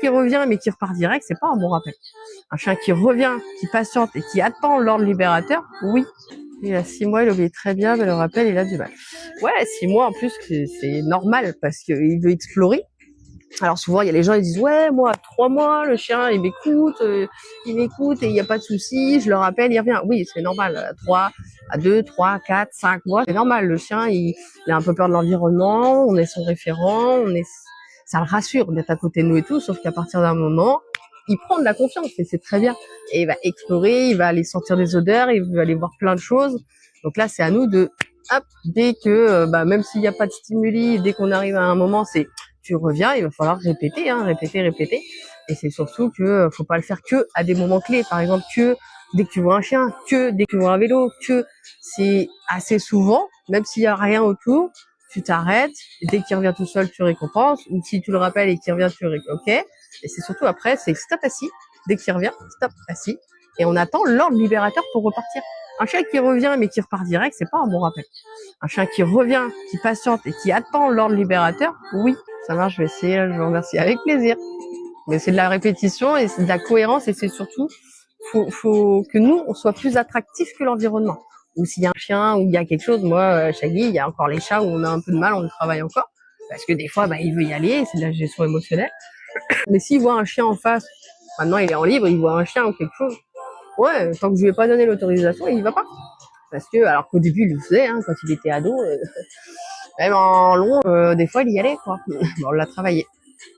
qui revient mais qui repart direct, c'est pas un bon rappel. Un chien qui revient, qui patiente et qui attend l'ordre libérateur, oui. Il a 6 mois, il obéit très bien, mais le rappel, il a du mal. Ouais, 6 mois en plus, c'est normal parce qu'il veut explorer. Alors souvent, il y a les gens, ils disent ouais, moi à 3 mois, le chien il m'écoute et il n'y a pas de souci, je le rappelle, il revient. Oui, c'est normal. À 3, à 2, 3, 4, 5 mois, c'est normal. Le chien, il a un peu peur de l'environnement, on est son référent, ça le rassure d'être à côté de nous et tout, sauf qu'à partir d'un moment, il prend de la confiance et c'est très bien. Et il va explorer, il va aller sentir des odeurs, il va aller voir plein de choses. Donc là, c'est à nous de, hop, dès que, même s'il n'y a pas de stimuli, dès qu'on arrive à un moment, c'est tu reviens, il va falloir répéter, répéter. Et c'est surtout que faut pas le faire que à des moments clés. Par exemple, que dès que tu vois un chien, que dès que tu vois un vélo, que c'est assez souvent, même s'il y a rien autour, tu t'arrêtes. Et dès qu'il revient tout seul, tu récompenses. Ou si tu le rappelles et qu'il revient, ok. Et c'est surtout après, c'est stop assis. Dès qu'il revient, stop assis. Et on attend l'ordre libérateur pour repartir. Un chien qui revient mais qui repart direct, c'est pas un bon rappel. Un chien qui revient, qui patiente et qui attend l'ordre libérateur, oui. Ça marche, je vais essayer, je vous remercie avec plaisir. Mais c'est de la répétition et c'est de la cohérence et c'est surtout, faut que nous, on soit plus attractifs que l'environnement. Ou s'il y a un chien ou il y a quelque chose, moi, Shaggy, il y a encore les chats où on a un peu de mal, on le travaille encore. Parce que des fois, il veut y aller, c'est de la gestion émotionnelle. Mais s'il voit un chien en face, maintenant il est en libre, il voit un chien ou quelque chose, ouais, tant que je lui ai pas donné l'autorisation, il y va pas. Parce que, alors qu'au début, il le faisait, quand il était ado, même en long, des fois, il y allait, quoi. Bon, on l'a travaillé.